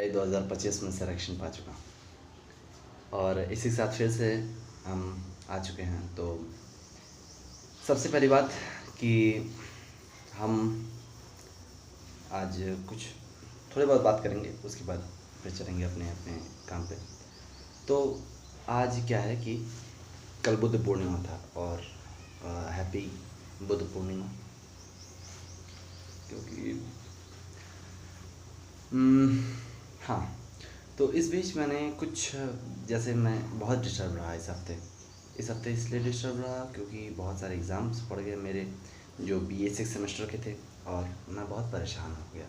2025 में सिलेक्शन पा चुका और इसी के साथ फिर से हम आ चुके हैं। तो सबसे पहली बात कि हम आज कुछ थोड़ी बहुत बात करेंगे, उसके बाद फिर चलेंगे अपने अपने काम पे। तो आज क्या है कि कल बुद्ध पूर्णिमा था और हैप्पी बुद्ध पूर्णिमा, क्योंकि हाँ। तो इस बीच मैंने कुछ, जैसे मैं बहुत डिस्टर्ब रहा इस हफ्ते इसलिए डिस्टर्ब रहा क्योंकि बहुत सारे एग्ज़ाम्स पड़ गए मेरे जो BA 6 सेमेस्टर के थे और मैं बहुत परेशान हो गया।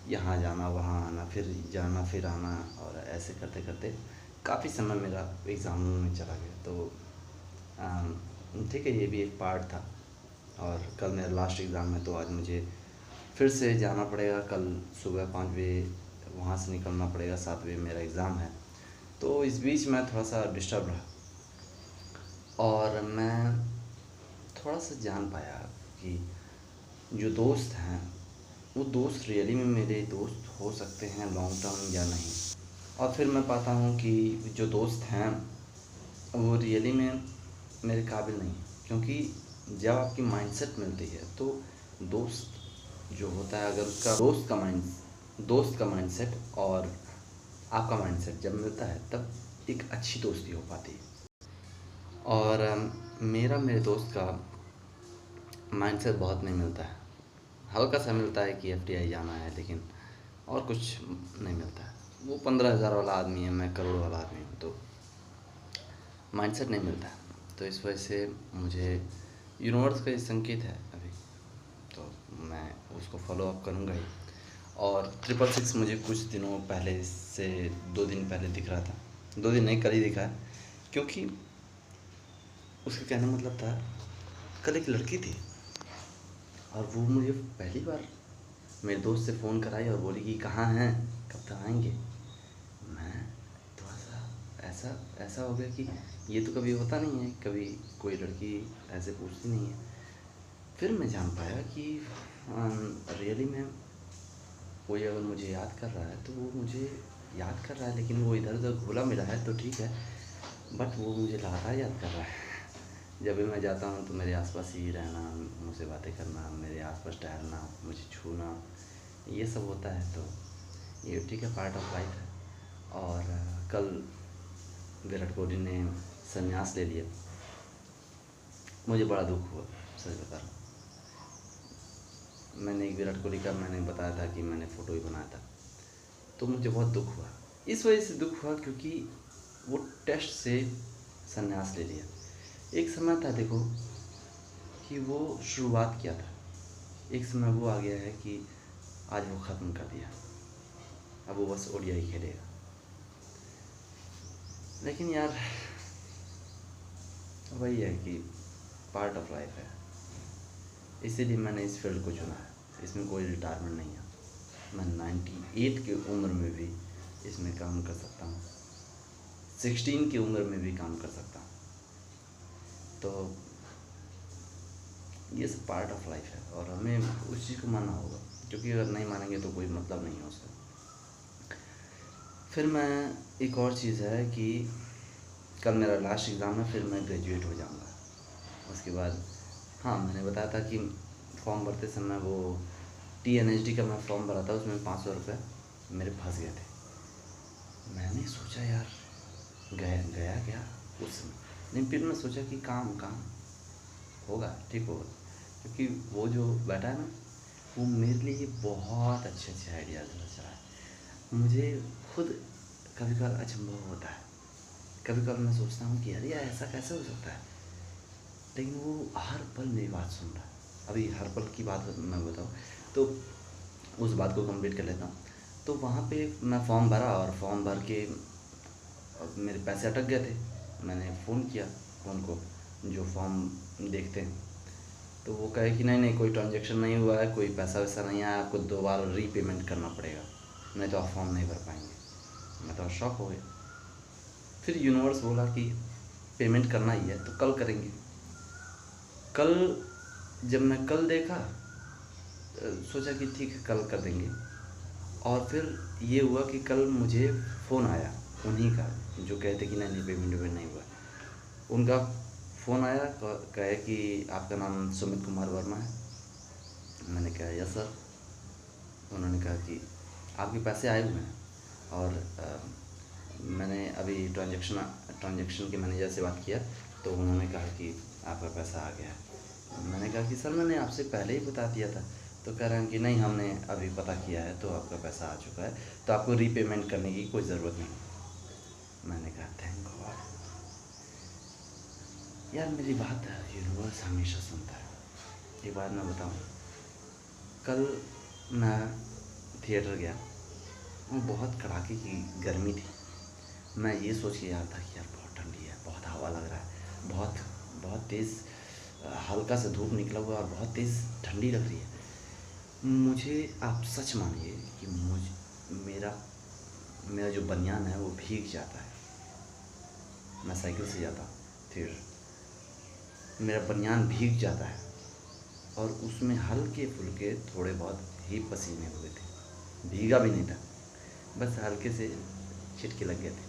यहाँ जाना वहाँ आना, फिर जाना फिर आना, और ऐसे करते करते काफ़ी समय मेरा एग्ज़ामों में चला गया। तो ठीक है, ये भी एक पार्ट था। और कल मेरा लास्ट एग्ज़ाम है, तो आज मुझे फिर से जाना पड़ेगा। कल सुबह 5 बजे वहाँ से निकलना पड़ेगा, 7 बजे मेरा एग्ज़ाम है। तो इस बीच मैं थोड़ा सा डिस्टर्ब रहा और मैं थोड़ा सा जान पाया कि जो दोस्त हैं वो दोस्त रियली में मेरे दोस्त हो सकते हैं लॉन्ग टर्म या नहीं। और फिर मैं पाता हूँ कि जो दोस्त हैं वो रियली में मेरे काबिल नहीं, क्योंकि जब आपकी माइंडसेट मिलती है तो दोस्त जो होता है, अगर उसका दोस्त का माइंडसेट और आपका माइंडसेट जब मिलता है तब एक अच्छी दोस्ती हो पाती है। और मेरे दोस्त का माइंडसेट बहुत नहीं मिलता है, हल्का सा मिलता है कि FTI जाना है, लेकिन और कुछ नहीं मिलता है। वो 15,000 वाला आदमी है, मैं करोड़ वाला आदमी हूँ, तो माइंडसेट नहीं मिलता है। तो इस वजह से मुझे यूनिवर्स का ये संकेत है अभी, तो मैं उसको फॉलो अप करूँगा ही। और 666 मुझे कुछ दिनों पहले से 2 दिन पहले दिख रहा था, 2 दिन नहीं, कल ही दिखा है, क्योंकि उसके कहने का मतलब था कल एक लड़की थी और वो मुझे पहली बार मेरे दोस्त से फ़ोन कराई और बोली कि कहाँ हैं, कब तक आएंगे। मैं थोड़ा सा ऐसा हो गया कि ये तो कभी होता नहीं है, कभी कोई लड़की ऐसे पूछती नहीं है। फिर मैं जान पाया कि रियली में कोई अगर मुझे याद कर रहा है तो वो मुझे याद कर रहा है, लेकिन वो इधर उधर घुला मिला है तो ठीक है, बट वो मुझे लगातार याद कर रहा है। जब भी मैं जाता हूँ तो मेरे आसपास ही रहना, मुझसे बातें करना, मेरे आसपास टहलना, मुझे छूना, ये सब होता है। तो ये ठीक है, पार्ट ऑफ लाइफ है। और कल विराट कोहली ने संन्यास ले लिया, मुझे बड़ा दुख हुआ, सच बता रहा हूँ। मैंने एक विराट कोहली का मैंने बताया था कि मैंने फ़ोटो ही बनाया था, तो मुझे बहुत दुख हुआ। इस वजह से दुख हुआ क्योंकि वो टेस्ट से संन्यास ले लिया। एक समय था देखो कि वो शुरुआत किया था, एक समय वो आ गया है कि आज वो ख़त्म कर दिया, अब वो बस ODI खेलेगा। लेकिन यार वही है कि पार्ट ऑफ लाइफ है, इसीलिए मैंने इस फील्ड को चुना है। इसमें कोई रिटायरमेंट नहीं है, मैं 98 की उम्र में भी इसमें काम कर सकता हूँ, 16 की उम्र में भी काम कर सकता हूँ। तो ये सब पार्ट ऑफ लाइफ है और हमें उस चीज़ को मानना होगा, क्योंकि अगर नहीं मानेंगे तो कोई मतलब नहीं है उसका। फिर मैं एक और चीज़ है कि कल मेरा लास्ट एग्ज़ाम है, फिर मैं ग्रेजुएट हो जाऊँगा। उसके बाद हाँ, मैंने बताया था कि फॉर्म भरते समय वो TNSD का मैं फॉर्म भरा था, उसमें 500 रुपये मेरे फंस गए थे। मैंने सोचा यार गया क्या उस समय, लेकिन फिर मैं सोचा कि काम होगा, ठीक होगा, क्योंकि वो जो बैठा है ना, वो मेरे लिए बहुत अच्छे आइडियाज़ रहा है। मुझे खुद कभी कभार अचंभव होता है, कभी कभार मैं सोचता हूँ कि अरे यार ऐसा कैसे हो सकता है, लेकिन वो हर पल मेरी बात सुन रहा है। अभी हर पल की बात मैं बताऊँ तो उस बात को कंप्लीट कर लेता हूँ। तो वहाँ पे मैं फॉर्म भरा और फॉर्म भर के मेरे पैसे अटक गए थे। मैंने फ़ोन किया फ़ोन को, जो फॉर्म देखते हैं, तो वो कहे कि नहीं कोई ट्रांजेक्शन नहीं हुआ है, कोई पैसा वैसा नहीं आया, आपको दोबारा रीपेमेंट करना पड़ेगा, नहीं तो आप फॉर्म नहीं भर पाएंगे। मैं तो शॉक हो गया। फिर यूनिवर्स बोला कि पेमेंट करना ही है तो कल करेंगे। कल जब मैं कल देखा, सोचा कि ठीक है कल कर देंगे, और फिर ये हुआ कि कल मुझे फ़ोन आया उन्हीं का, जो कहते कि नहीं पेमेंट वेमेंट नहीं हुआ। उनका फ़ोन आया, कहे कि आपका नाम सुमित कुमार वर्मा है। मैंने कहा यस सर। उन्होंने कहा कि आपके पैसे आए हुए हैं, और मैंने अभी ट्रांजैक्शन के मैनेजर से बात किया, तो उन्होंने कहा कि आपका पैसा आ गया है। मैंने कहा कि सर मैंने आपसे पहले ही बता दिया था। तो कह रहे हैं कि नहीं, हमने अभी पता किया है तो आपका पैसा आ चुका है, तो आपको रीपेमेंट करने की कोई ज़रूरत नहीं। मैंने कहा थैंक गॉड। यार मेरी बात यूनिवर्स हमेशा सुनता है। एक बात मैं बताऊँ, कल मैं थिएटर गया, वो बहुत कड़ाके की गर्मी थी। मैं ये सोच के आया था कि यार बहुत ठंडी है, बहुत हवा लग रहा है, बहुत बहुत तेज़ हल्का सा धूप निकला हुआ और बहुत तेज़ ठंडी लग रही है। मुझे आप सच मानिए कि मेरा मेरा जो बनियान है वो भीग जाता है। मैं साइकिल से जाता थिएटर, मेरा बनियान भीग जाता है, और उसमें हल्के फुल्के थोड़े बहुत ही पसीने हुए थे। भीगा भी नहीं था, बस हल्के से छिटके लग गए थे।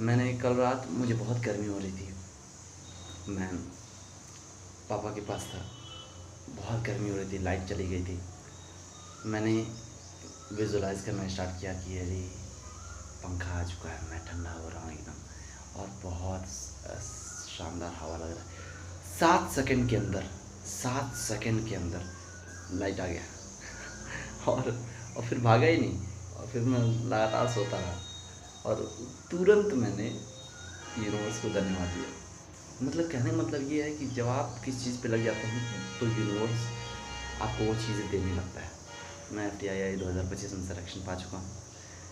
मैंने कल रात, मुझे बहुत गर्मी हो रही थी, मैं पापा के पास था, बहुत गर्मी हो रही थी, लाइट चली गई थी। मैंने विजुलाइज़ करना स्टार्ट किया कि अरे पंखा आ चुका है, मैं ठंडा हो रहा हूँ एकदम, और बहुत शानदार हवा लग रहा है। 7 सेकंड के अंदर लाइट आ गया और फिर भागा ही नहीं, और फिर मैं लगातार सोता रहा, और तुरंत मैंने यूनिवर्स को धन्यवाद दिया। मतलब कहने का मतलब ये है कि जब आप किस चीज़ पे लग जाते हैं तो यूनिवर्स आपको वो चीज़ें देने लगता है। मैं FTII 2025 में सिलेक्शन पा चुका हूँ।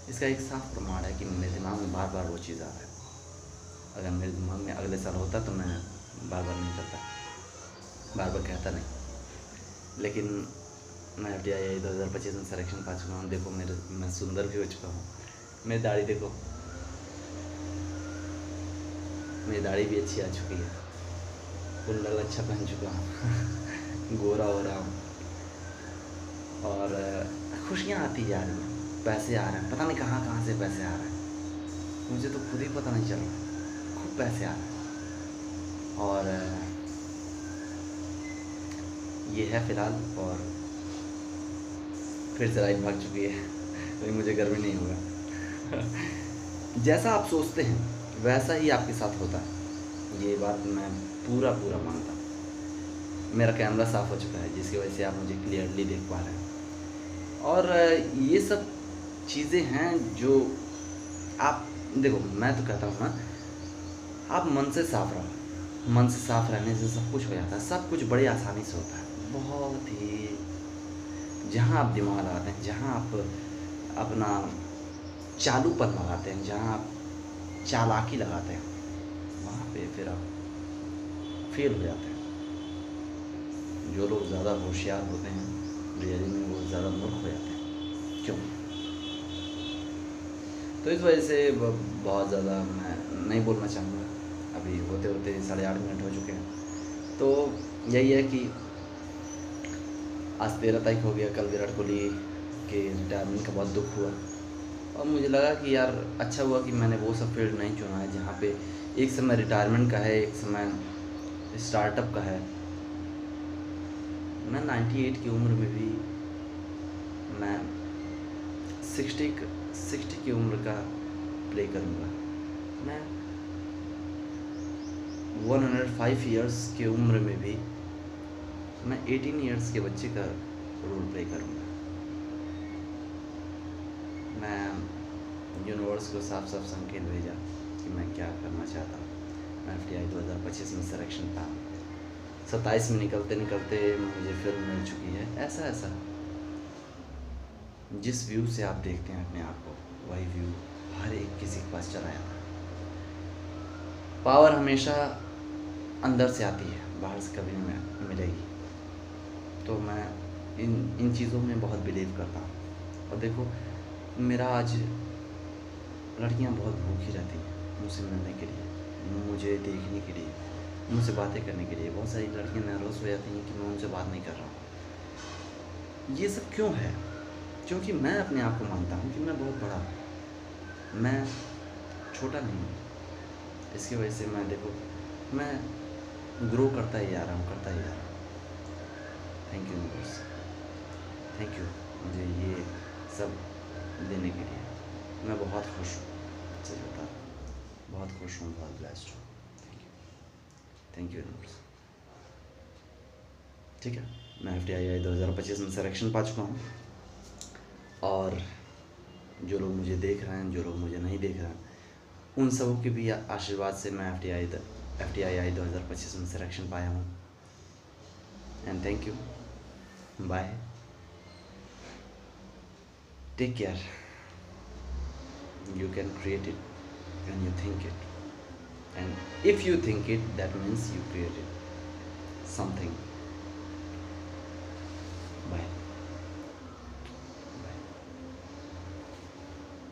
इसका एक साफ प्रमाण है कि मेरे दिमाग में बार बार वो चीज़ आ रहा है। अगर मेरे दिमाग में अगले साल होता तो मैं बार बार नहीं करता, बार बार कहता नहीं। लेकिन मैं FTII 2025 में सिलेक्शन पा चुका हूँ। देखो मैं सुंदर भी हो चुका हूँ। मेरी दाढ़ी देखो, मेरी दाढ़ी भी अच्छी आ चुकी है, कुंडल अच्छा पहन चुका हूँ गोरा हो रहा हूँ, और खुशियाँ आती जा रही हैं, पैसे आ रहे हैं, पता नहीं कहाँ से पैसे आ रहे हैं, मुझे तो खुद ही पता नहीं चल रहा, खूब पैसे आ रहे हैं। और ये है फ़िलहाल, और फिर से लाइट भाग चुकी है तो मुझे गर्मी नहीं होगा जैसा आप सोचते हैं वैसा ही आपके साथ होता है, ये बात मैं पूरा मानता हूँ। मेरा कैमरा साफ़ हो चुका है, जिसकी वजह से आप मुझे क्लियरली देख पा रहे हैं। और ये सब चीज़ें हैं जो आप देखो, मैं तो कहता हूँ ना, आप मन से साफ रहो। मन से साफ रहने से सब कुछ हो जाता है, सब कुछ बड़ी आसानी से होता है। बहुत ही, जहाँ आप दिमाग लगाते हैं, जहाँ आप अपना चालूपन लगाते हैं, जहाँ आप चालाकी लगाते हैं, वहाँ पे फिर आप फेल हो जाते हैं। जो लोग ज़्यादा होशियार होते हैं रियली में, वो ज़्यादा मूर्ख हो जाते हैं। क्यों? तो इस वजह से बहुत ज़्यादा मैं नहीं बोलना चाहूँगा। अभी होते 8:30 मिनट हो चुके हैं। तो यही है कि आज 13 तारीख हो गया, कल विराट कोहली के रिटायरमेंट का बहुत दुख हुआ, और मुझे लगा कि यार अच्छा हुआ कि मैंने वो सब फील्ड नहीं चुना है जहाँ पे एक समय रिटायरमेंट का है, एक समय स्टार्टअप का है। मैं 98 की उम्र में भी, मैं 60 की उम्र का प्ले करूँगा। मैं 105 इयर्स की उम्र में भी मैं 18 इयर्स के बच्चे का रोल प्ले करूँगा। मैं यूनिवर्स को साफ संकेत भेजा कि मैं क्या करना चाहता हूँ। मैं FTI 2025 में सिलेक्शन पा, 27 में निकलते मुझे फिल्म मिल चुकी है। ऐसा जिस व्यू से आप देखते हैं अपने आप को, वही व्यू हर एक किसी के पास चला जाता है। पावर हमेशा अंदर से आती है, बाहर से कभी नहीं मिलेगी। तो मैं इन चीज़ों में बहुत बिलीव करता हूँ। और देखो, मेरा आज लड़कियाँ बहुत भूखी रहती हैं मुझसे मिलने के लिए, मुझे देखने के लिए, मुझसे बातें करने के लिए। बहुत सारी लड़कियाँ नर्वस हो जाती हैं कि मैं उनसे बात नहीं कर रहा हूँ। ये सब क्यों है? क्योंकि मैं अपने आप को मानता हूँ कि मैं बहुत बड़ा हूँ, मैं छोटा नहीं हूँ। इसकी वजह से मैं देखो, मैं ग्रो करता ही आ रहा हूँ, करता ही आ रहा हूँ। Thank you universe, thank you मुझे ये सब देने के लिए। मैं बहुत खुश हूँ, सच बता रहा हूँ, बहुत खुश हूँ, बहुत ब्लेस्ड हूँ। Thank you universe. ठीक है, मैं FTII 2025 में सिलेक्शन पा चुका हूँ, और जो लोग मुझे देख रहे हैं, जो लोग मुझे नहीं देख रहे हैं, उन सबों के भी आशीर्वाद से मैं FTII 2025 में सिलेक्शन पाया हूँ। And thank you, bye, take care. You can create it when you think it, and if you think it, that means you created something